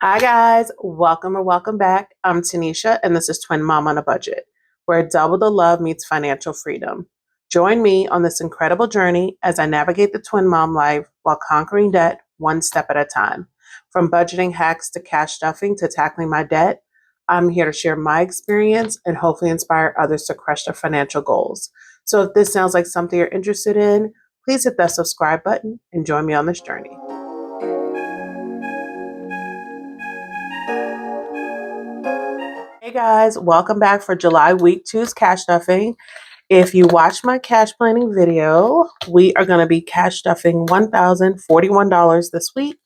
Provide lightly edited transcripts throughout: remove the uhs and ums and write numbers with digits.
Hi guys, welcome or welcome back. I'm Tanisha and this is Twin Mom on a Budget, where double the love meets financial freedom. Join me on this incredible journey as I navigate the twin mom life while conquering debt one step at a time. From budgeting hacks to cash stuffing to tackling my debt, I'm here to share my experience and hopefully inspire others to crush their financial goals. So if this sounds like something you're interested in, please hit that subscribe button and join me on this journey. Hey guys, welcome back for July week two's cash stuffing. If you watched my cash planning video, we are going to be cash stuffing $1,041 this week.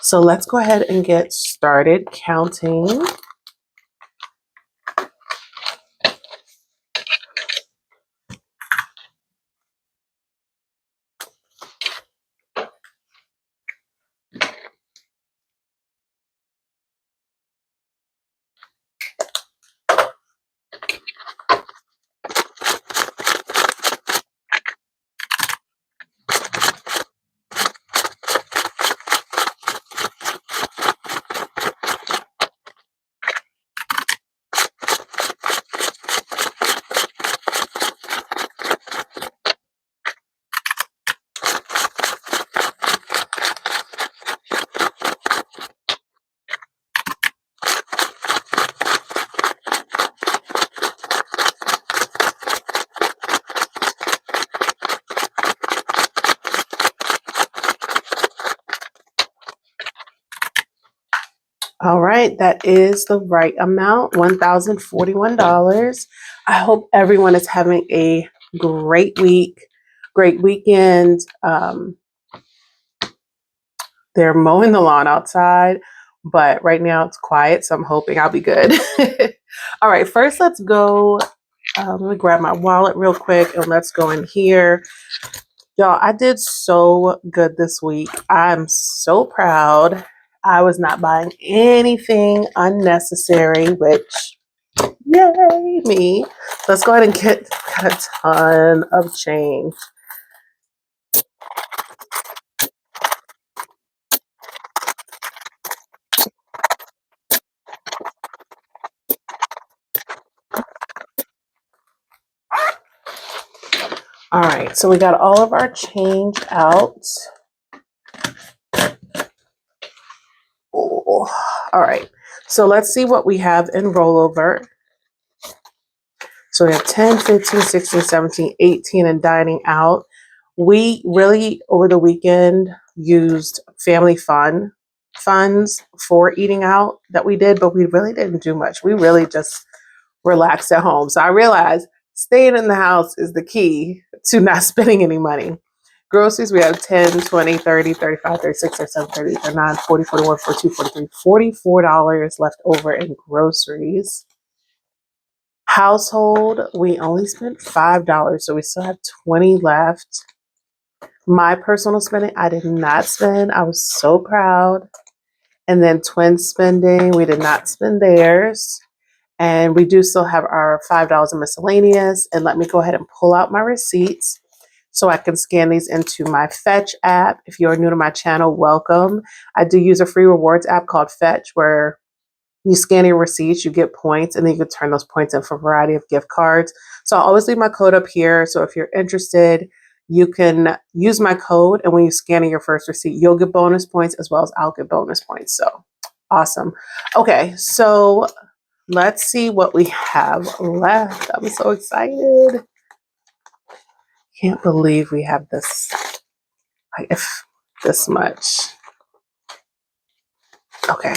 So let's go ahead and get started counting. All right, that is the right amount, $1,041. I hope everyone is having a great week, great weekend. They're mowing the lawn outside, but right now it's quiet, so I'm hoping I'll be good. All right, first let's go. Let me grab my wallet real quick and let's go in here. Y'all, I did so good this week. I'm so proud. I was not buying anything unnecessary, which, yay, me. Let's go ahead and get a ton of change. All right, so we got all of our change out. Oh, all right, so let's see what we have in rollover. So we have 10, 15, 16, 17, 18 and dining out. We really, over the weekend, used family funds for eating out that we did, but we really didn't do much. We really just relaxed at home. So I realized staying in the house is the key to not spending any money. Groceries, we have 10, 20, 30, 35, 36, 37, 38, 39, 40, 41, 42, 43, $44 left over in groceries. Household, we only spent $5, so we still have 20 left. My personal spending, I did not spend. I was so proud. And then twin spending, we did not spend theirs. And we do still have our $5 in miscellaneous. And let me go ahead and pull out my receipts so I can scan these into my Fetch app. If you're new to my channel, welcome. I do use a free rewards app called Fetch where you scan your receipts, you get points, and then you can turn those points in for a variety of gift cards. So I'll always leave my code up here. So if you're interested, you can use my code, and when you scan in your first receipt, you'll get bonus points as well as I'll get bonus points. So awesome. Okay, so let's see what we have left. I'm so excited. Can't believe we have this, like, if this much. Okay.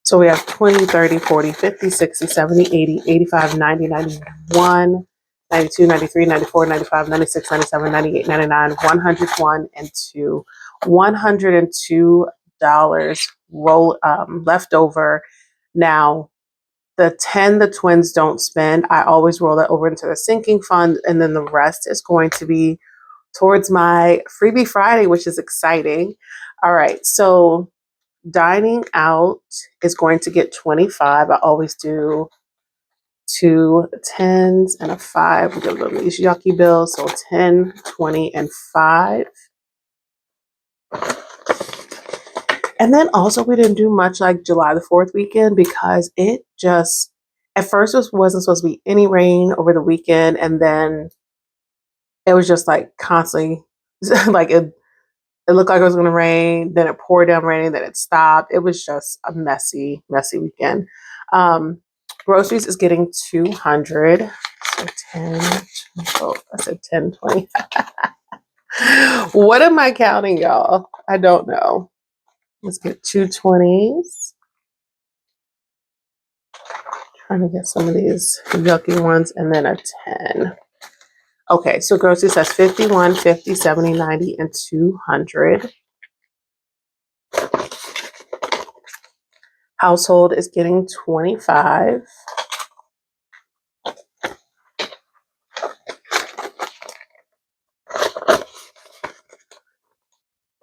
So we have 20, 30, 40, 50, 60, 70, 80, 85, 90, 91, 92, 93, 94, 95, 96, 97, 98, 99, 101, and $2. $102 left over. Now, the 10 the twins don't spend, I always roll that over into the sinking fund, and then the rest is going to be towards my freebie Friday, which is exciting. All right, so dining out is going to get 25. I always do 2 10s and a 5. We give them these yucky bills, so 10, 20, and 5. And then also we didn't do much like July the 4th weekend because it just, at first it wasn't supposed to be any rain over the weekend. And then it was just like constantly, like it looked like it was going to rain. Then it poured down raining. Then it stopped. It was just a messy, messy weekend. Um, Groceries is getting 200. So 10, oh, I said 10, 20. What am I counting, y'all? I don't know. Let's get 2 20s. Trying to get some of these yucky ones and then a 10. Okay, so groceries has 51, 50, 70, 90, and 200. Household is getting 25.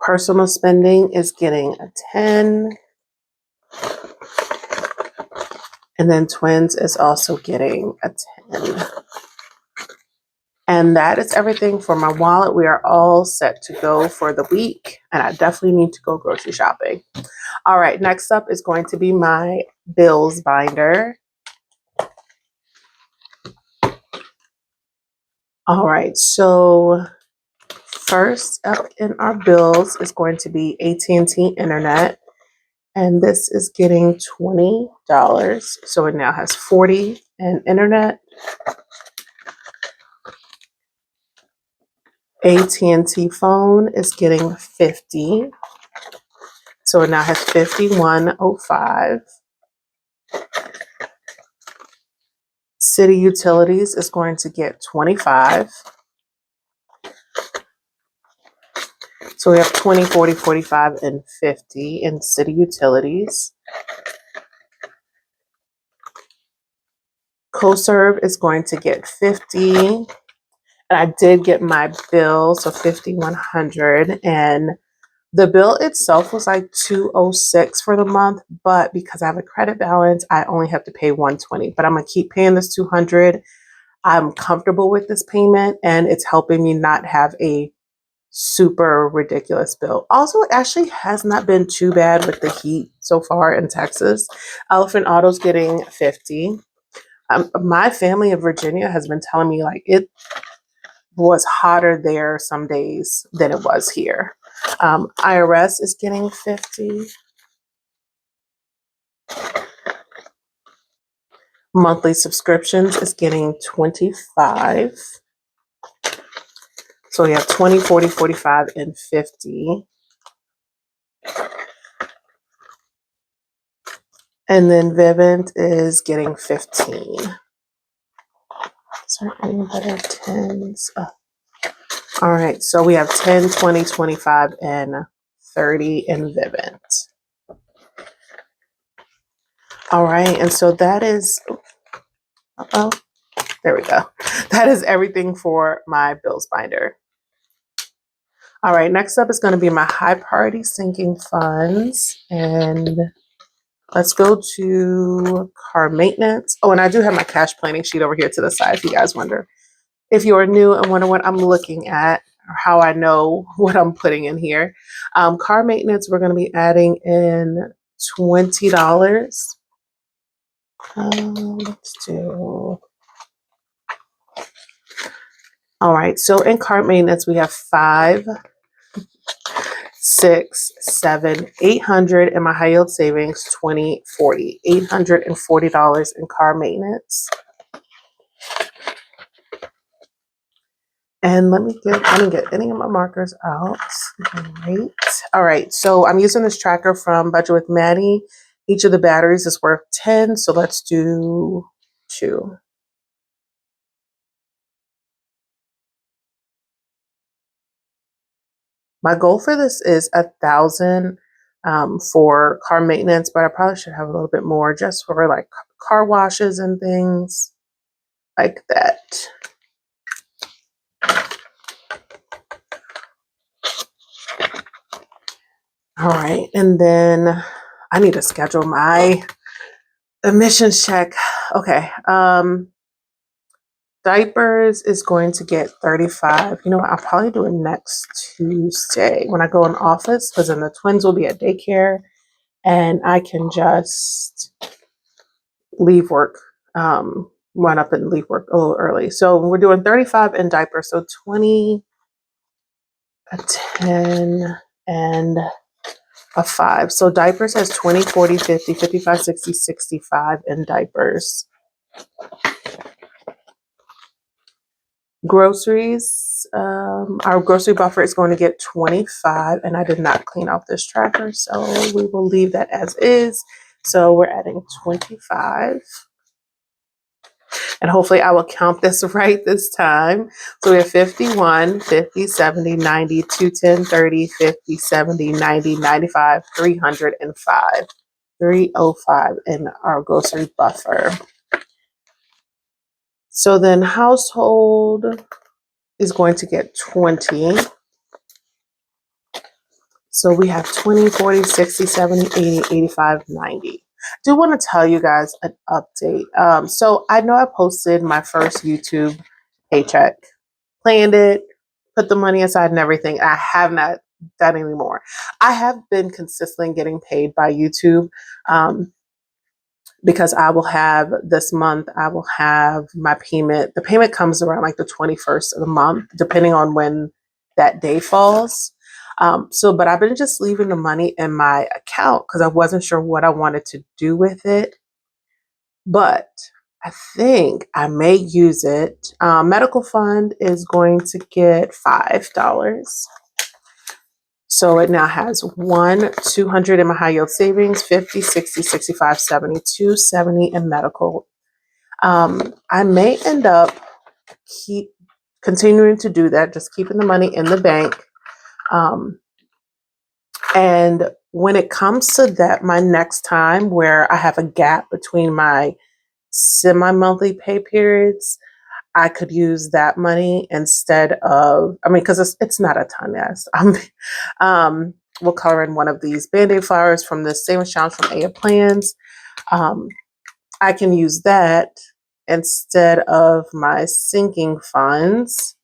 Personal spending is getting a 10. And then twins is also getting a 10. And that is everything for my wallet. We are all set to go for the week. And I definitely need to go grocery shopping. All right, next up is going to be my bills binder. All right, so first up in our bills is going to be AT&T Internet. And this is getting $20. So it now has 40 in internet. AT&T phone is getting 50. So it now has 5105. City utilities is going to get 25. So we have 20, 40, 45, and 50 in city utilities. CoServe is going to get 50. And I did get my bill, so 5,100. And the bill itself was like 206 for the month, but because I have a credit balance, I only have to pay 120. But I'm gonna keep paying this 200. I'm comfortable with this payment, and it's helping me not have a super ridiculous bill. Also, it actually has not been too bad with the heat so far in Texas. Elephant Auto's getting 50. My family in Virginia has been telling me like it was hotter there some days than it was here. IRS is getting 50. Monthly subscriptions is getting 25. So we have 20, 40, 45, and 50. And then Vivint is getting 15. Is there any better 10s? Oh. All right, so we have 10, 20, 25, and 30 in Vivint. All right, and so that is, there we go. That is everything for my bills binder. All right, next up is going to be my high priority sinking funds. And let's go to car maintenance. Oh, and I do have my cash planning sheet over here to the side if you guys wonder. If you are new and wonder what I'm looking at or how I know what I'm putting in here. Car maintenance, we're going to be adding in $20. Let's do. All right, so in car maintenance, we have 5, 6, 7, 800 in my high yield savings, 20, 40, $840 in car maintenance. And I didn't get any of my markers out. Great. All right, so I'm using this tracker from Budget with Maddie. Each of the batteries is worth 10, so let's do 2. My goal for this is 1,000 for car maintenance, but I probably should have a little bit more just for like car washes and things like that. All right, and then I need to schedule my emissions check. Okay. Diapers is going to get 35. You know what? I'll probably do it next Tuesday when I go in office, because then the twins will be at daycare and I can just leave work, run up and leave work a little early. So we're doing 35 in diapers. So 20, a 10, and a 5. So diapers has 20, 40, 50, 55, 60, 65 in diapers. Groceries, our grocery buffer is going to get 25, and I did not clean out this tracker, so we will leave that as is. So we're adding 25, and hopefully I will count this right this time. So we have 51, 50, 70, 90, 210, 30, 50, 70, 90, 95, 305, 305 in our grocery buffer. So then household is going to get 20. So we have 20, 40, 60, 70, 80, 85, 90. I do want to tell you guys an update. So I know I posted my first YouTube paycheck, planned it, put the money aside and everything. I have not done anymore. I have been consistently getting paid by YouTube. Because I will have this month, I will have my payment. The payment comes around like the 21st of the month, depending on when that day falls. But I've been just leaving the money in my account because I wasn't sure what I wanted to do with it. But I think I may use it. Medical fund is going to get $5. So it now has 200 in my high yield savings, 50, 60, 65, 70, 270 in medical. I may end up continuing to do that, just keeping the money in the bank. And when it comes to that, my next time where I have a gap between my semi-monthly pay periods, I could use that money instead of, because it's not a ton, yes. We'll color in one of these Band-Aid flowers from the Savings Challenge from A Plans. I can use that instead of my sinking funds,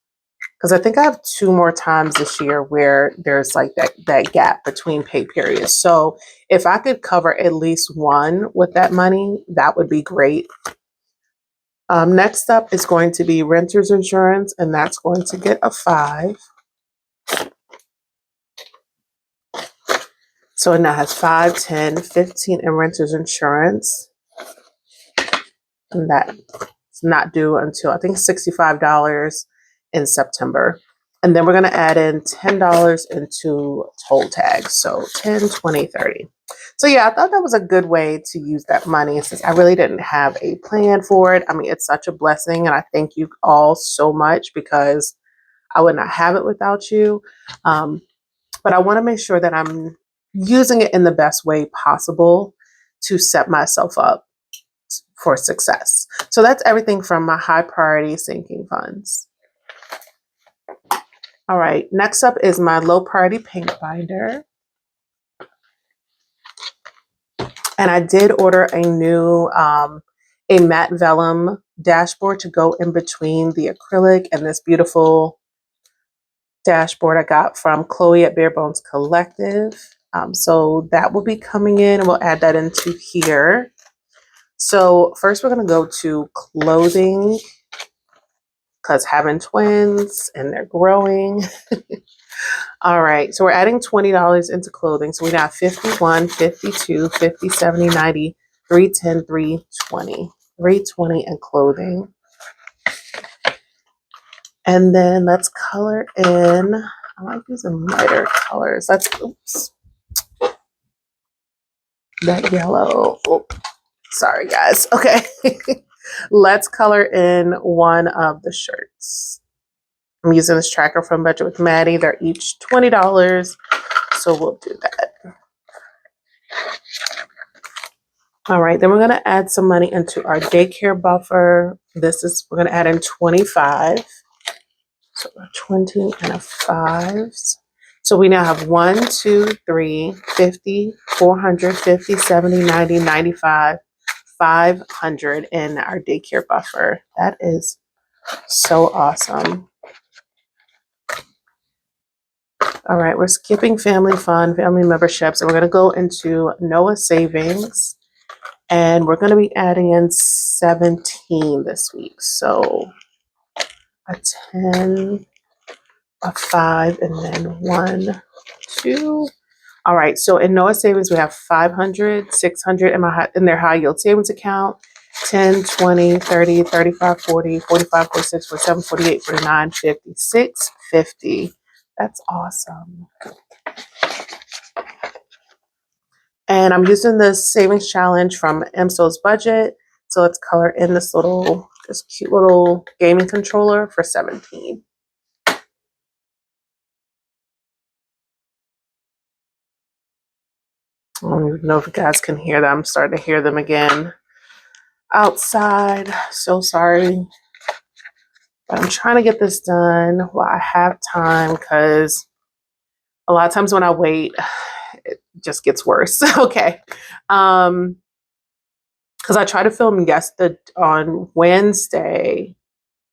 because I think I have 2 more times this year where there's like that gap between pay periods. So if I could cover at least one with that money, that would be great. Next up is going to be renter's insurance, and that's going to get a 5. So it now has 5, 10, 15 in renter's insurance. And that's not due until I think $65 in September. And then we're going to add in $10 into toll tags. So 10, 20, 30. So yeah, I thought that was a good way to use that money since I really didn't have a plan for it. It's such a blessing, and I thank you all so much because I would not have it without you. But I want to make sure that I'm using it in the best way possible to set myself up for success. So that's everything from my high priority sinking funds. All right, next up is my low priority paint binder. And I did order a new a matte vellum dashboard to go in between the acrylic and this beautiful dashboard I got from Chloe at Bare Bones Collective. So that will be coming in, and we'll add that into here. So first we're going to go to clothing, because having twins and they're growing. All right, so we're adding $20 into clothing. So we now have 51, 52, 50, 70, 90, 310, 320. 320 in clothing. And then let's color in. I like using lighter colors. Oops. That yellow. Oh, sorry, guys. Okay. Let's color in one of the shirts. I'm using this tracker from Budget with Maddie. They're each $20. So we'll do that. All right, then we're going to add some money into our daycare buffer. We're going to add in 25. So 20 and a 5. So we now have 1, 2, 3, 50, 400, 50, 70, 90, 95, 500 in our daycare buffer. That is So awesome. All right, we're skipping family fun, family memberships, and we're going to go into Noah savings, and we're going to be adding in 17 this week. So a 10, a 5, and then 1, 2. All right, so in Noah savings, we have 500, 600 in their high yield savings account, 10, 20, 30, 35, 40, 45, 46, 47, 48, 49, 56, 50. That's awesome. And I'm using the savings challenge from EmSo's budget. So let's color in this cute little gaming controller for 17. I don't even know if you guys can hear them. I'm starting to hear them again outside. So sorry. But I'm trying to get this done while I have time, because a lot of times when I wait, it just gets worse. Okay. Because I tried to film on Wednesday.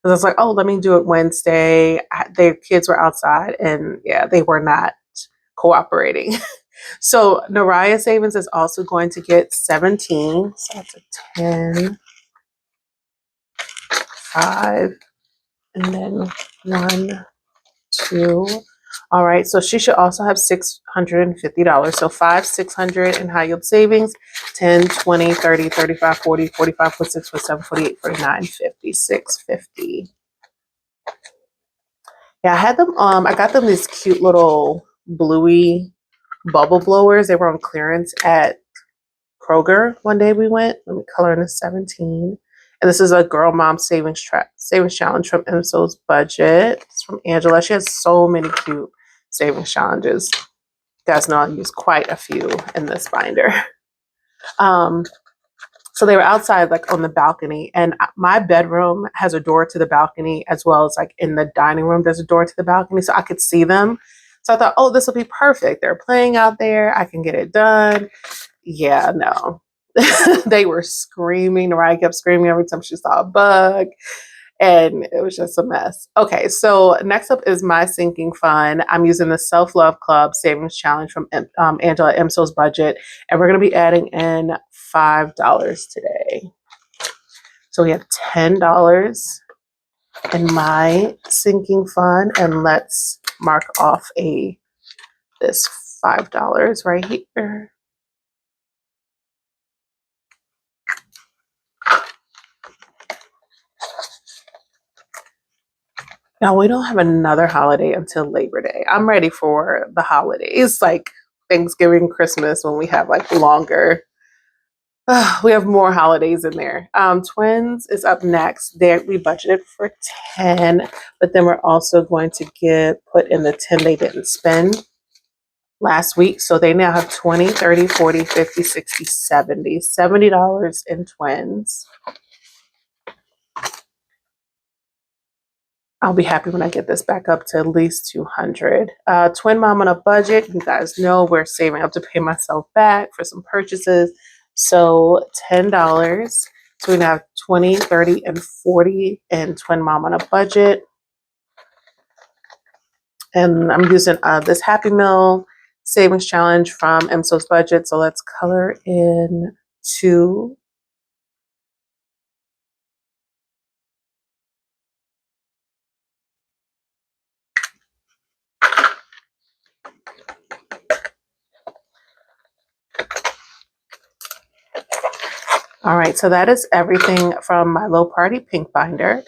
Because I was like, oh, let me do it Wednesday. Their kids were outside, and yeah, they were not cooperating. So Naraya Savings is also going to get 17. So that's a 10, 5, and then 1, 2. All right, so she should also have $650. So 5, 600 in high yield savings, 10, 20, 30, 35, 40, 45, 46, 47, 48, 49, 50, 650. Yeah, I got them these cute little bluey bubble blowers. They were on clearance at Kroger one day we went. Let me color in a 17. And this is a girl mom savings challenge from EmSo's budget. It's from Angela. She has so many cute savings challenges. You guys know I use quite a few in this binder. So they were outside, like on the balcony, and my bedroom has a door to the balcony, as well as like in the dining room, there's a door to the balcony, so I could see them. So I thought, oh, this will be perfect. They're playing out there. I can get it done. Yeah, no. They were screaming. Naraya kept screaming every time she saw a bug, and it was just a mess. Okay, so next up is my sinking fund. I'm using the Self Love Club Savings Challenge from Angela EmSo's budget, and we're going to be adding in $5 today. So we have $10 in my sinking fund, and let's mark off this $5 right here. Now, we don't have another holiday until Labor Day. I'm ready for the holidays, like Thanksgiving, Christmas, when we have like longer. We have more holidays in there. Twins is up next. We budgeted for 10, but then we're also going to put in the 10 they didn't spend last week. So they now have 20, 30, 40, 50, 60, 70. $70 in twins. I'll be happy when I get this back up to at least 200. Twin mom on a budget. You guys know we're saving up to pay myself back for some purchases. So $10. So we have 20, 30, and 40 and twin mom on a budget. And I'm using this Happy Meal savings challenge from EmSo's budget. So let's color in 2. All right, so that is everything from my low party pink binder.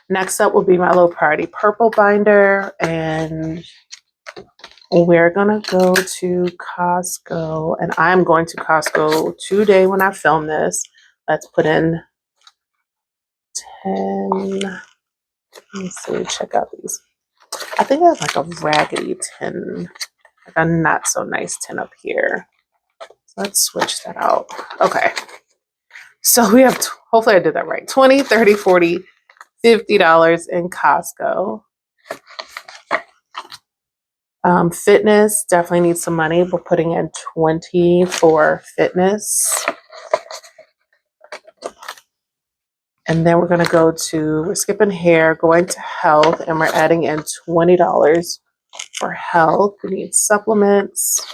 Next up will be my low party purple binder, and we're gonna go to Costco, and I'm going to Costco today when I film this. Let's put in 10. Let me see, check out these. I think I have like a raggedy 10, like a not so nice 10 up here. So let's switch that out. Okay. So we have, hopefully I did that right, 20, 30, 40, $50 in Costco. Fitness definitely needs some money. We're putting in 20 for fitness. And then we're going to we're skipping hair, going to health, and we're adding in $20 for health. We need supplements.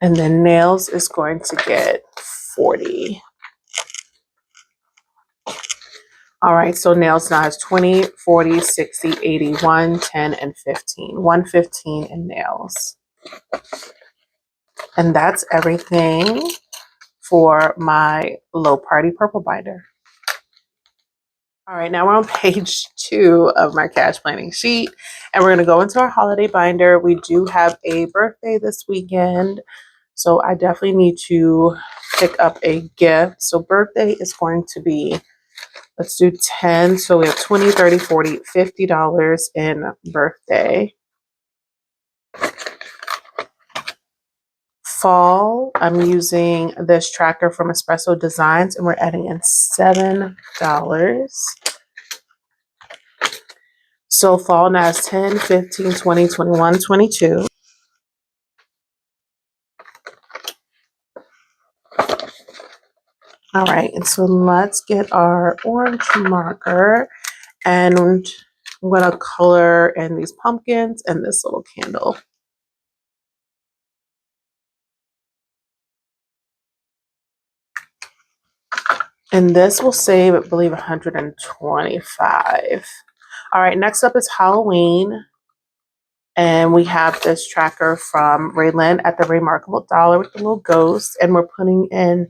And then nails is going to get 40. All right, so nails now has 20, 40, 60, 80, 1, 10, and 15. 115 in nails. And that's everything for my low party purple binder. All right, now we're on page 2 of my cash planning sheet, and we're going to go into our holiday binder. We do have a birthday this weekend, so I definitely need to pick up a gift. So birthday is going to be, let's do 10. So we have 20, 30, 40, $50 in birthday. Fall, I'm using this tracker from EmEvDesigns, and we're adding in $7. So fall now is 10, 15, 20, 21, 22. All right, and so let's get our orange marker, and I'm going to color in these pumpkins and this little candle. And this will save, I believe, 125. All right, next up is Halloween. And we have this tracker from Raylan at the Remarkable Dollar with the little ghost. And we're putting in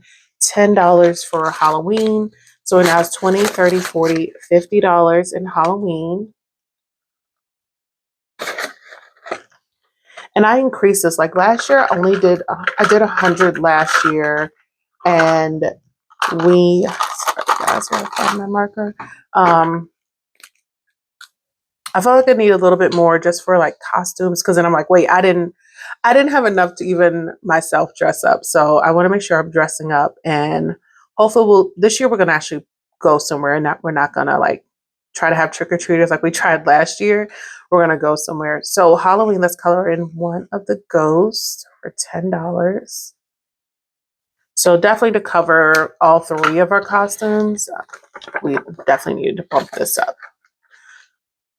$10 for Halloween. So it now has 20, 30, 40, $50 in Halloween. And I increased this. Like last year, I did 100 last year. And sorry guys, I gotta find my marker. I felt like I need a little bit more just for like costumes, because then I'm like, wait, I didn't have enough to even myself dress up. So I want to make sure I'm dressing up, and hopefully this year we're gonna actually go somewhere, and we're not gonna like try to have trick-or-treaters like we tried last year. We're gonna go somewhere. So Halloween, let's color in one of the ghosts for $10. So definitely to cover all 3 of our costumes, we definitely need to bump this up.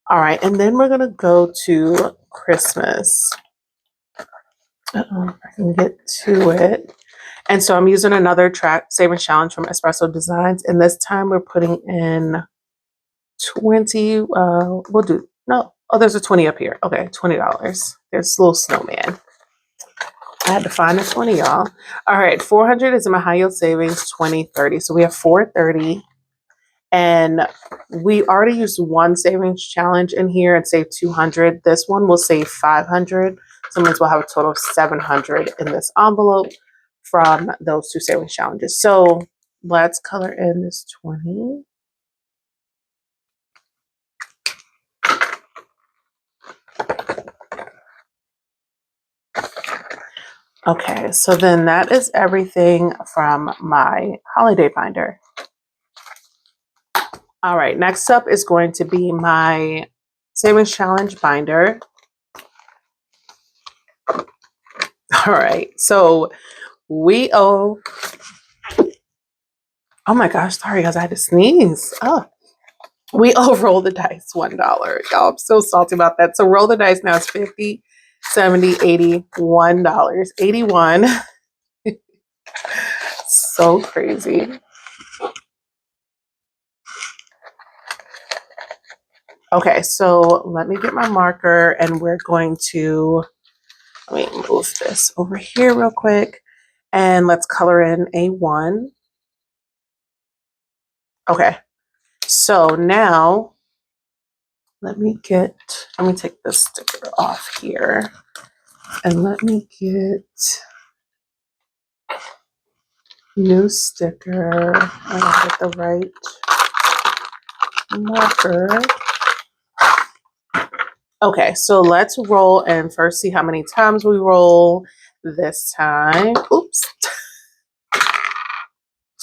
All right, and then we're gonna go to Christmas. If I can get to it. And so I'm using another savings challenge from EmEvDesigns, and this time we're putting in 20. There's a 20 up here. Okay, $20. There's a little snowman. I had to find a 20, y'all. All right, 400 is in my high yield savings, 20, 30. So we have 430. And we already used one savings challenge in here and saved 200. This one will save 500. So it means we'll have a total of 700 in this envelope from those 2 savings challenges. So let's color in this 20. Okay, so then that is everything from my holiday binder. All right, next up is going to be my savings challenge binder. All right, so we owe, oh my gosh, sorry guys, I had to sneeze. Oh, we owe roll the dice $1. Y'all, I'm so salty about that. So roll the dice now is 50, 70, 80, $1, 81. So crazy. Okay, so let me get my marker, and we're going to, let me move this over here real quick, and let's color in a 1. Okay, so now let me take this sticker off here, and let me get new sticker. I gotta get the right marker. Okay, so let's roll and first see how many times we roll this time. Oops.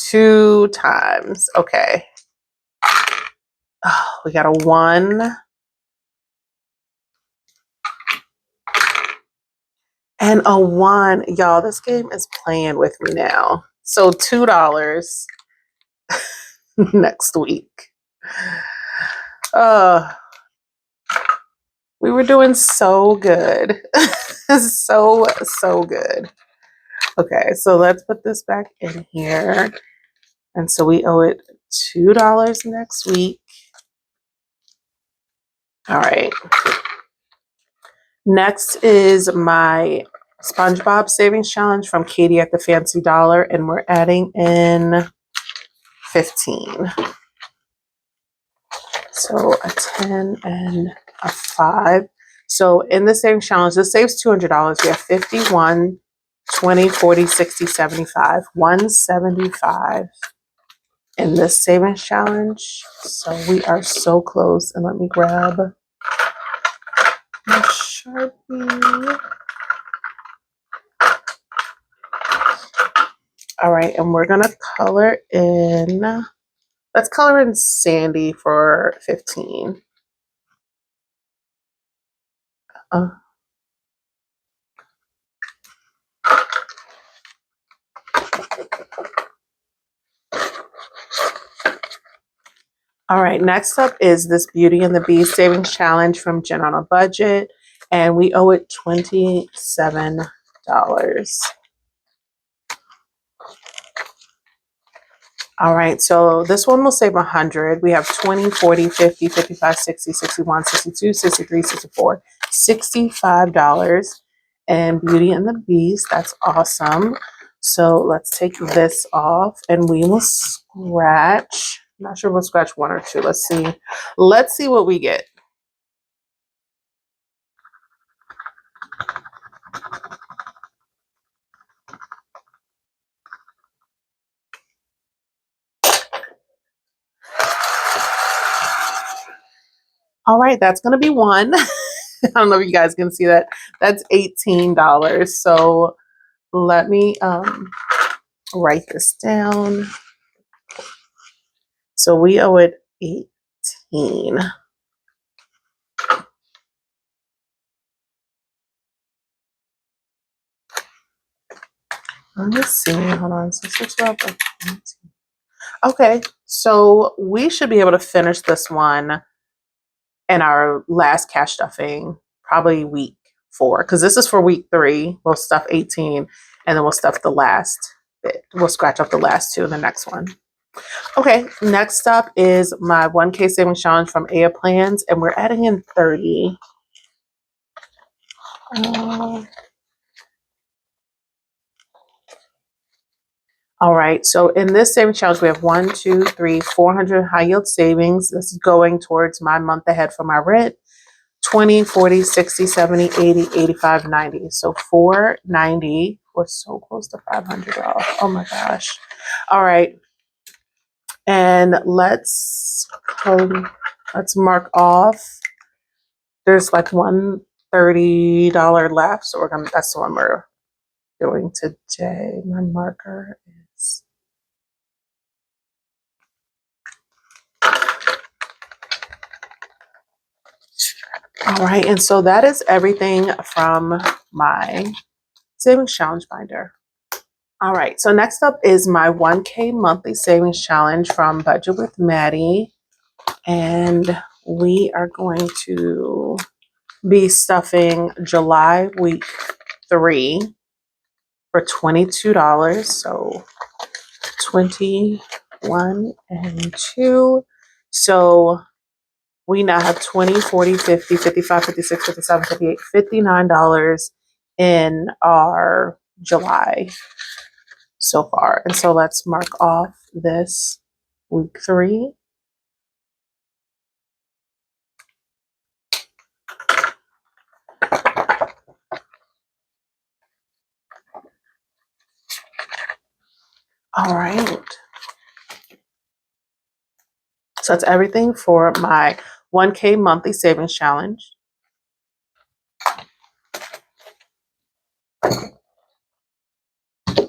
2 times. Okay. Oh, we got a 1. and a 1. Y'all, this game is playing with me now. So $2 next week. We were doing so good. So good. Okay, so let's put this back in here. And so we owe it $2 next week. All right. Next is my SpongeBob Savings Challenge from Katie at the Fancy Dollar, and we're adding in 15. So a 10 and a 5. So in the savings challenge, this saves $200. We have 51, 20, 40, 60, 75, 175 in this savings challenge. So we are so close. And let me grab my Sharpie. All right, and we're gonna color in, let's color in Sandy for 15. All right, next up is this Beauty and the Beast Savings Challenge from Jen on a Budget, and we owe it $27. All right, so this one will save 100. We have 20, 40, 50, 55, 60, 61, 62, 63, 64, $65. And Beauty and the Beast, that's awesome. So let's take this off and we will scratch. I'm not sure if we'll scratch 1 or 2. Let's see. Let's see what we get. All right, that's going to be 1. I don't know if you guys can see that. That's $18. So let me write this down. So we owe it 18. Let me see. Hold on. Okay, so we should be able to finish this one in our last cash stuffing, probably week 4, because this is for week 3. We'll stuff 18, and then we'll stuff the last bit. We'll scratch up the last 2 in the next one. Okay, next up is my 1K savings challenge from Aya Plans, and we're adding in 30. All right, so in this savings challenge, we have 1, 2, 3, 400 high yield savings. This is going towards my month ahead for my rent. 20, 40, 60, 70, 80, 85, 90. So 490. We're so close to 500 off. Oh my gosh. All right. And let's mark off. There's like $130 left. So that's the one we're doing today. My marker is all right, and so that is everything from my savings challenge binder. All right, so next up is my 1K monthly savings challenge from Budget with Maddie. And we are going to be stuffing July week 3 for $22. So 21 and 2. So we now have 20, 40, 50, 55, 56, 57, 58, $59 in our July so far. And so let's mark off this week 3. All right. So that's everything for my 1K monthly savings challenge.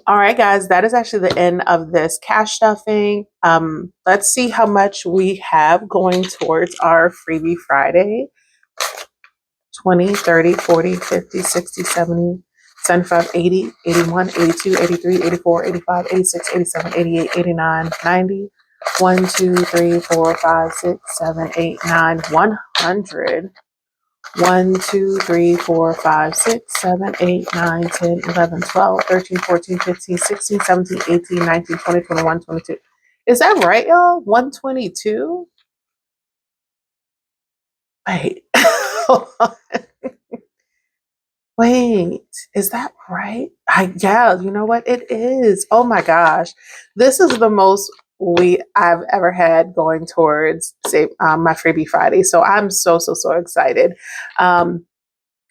All right, guys, that is actually the end of this cash stuffing. Let's see how much we have going towards our freebie Friday. 20, 30, 40, 50, 60, 70, 75, 80, 81, 82, 83, 84, 85, 86, 87, 88, 89, 90. 1, 2, 3, 4, 5, 6, 7, 8, 9, 100. 1, 2, 3, 4, 5, 6, 7, 8, 9, 10, 11, 12, 13, 14, 15, 16, 17, 18, 19, 20, 21, 22. Is that right, y'all? 122? Wait. Wait, is that right? Yeah, you know what? It is. Oh my gosh. This is the most I've ever had going towards say my freebie Friday. So I'm so excited. Um,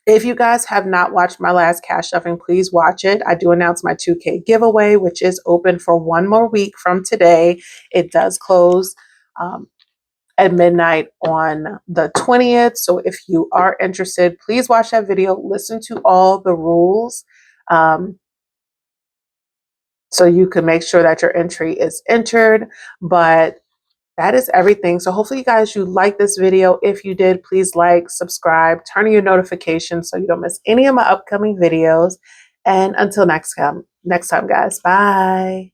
if you guys have not watched my last cash stuffing, please watch it. I do announce my 2K giveaway, which is open for one more week from today. It does close at midnight on the 20th. So if you are interested, please watch that video, listen to all the rules, so you can make sure that your entry is entered. But that is everything. So hopefully you guys, you like this video. If you did, please like, subscribe, turn on your notifications so you don't miss any of my upcoming videos. And until next time guys, bye.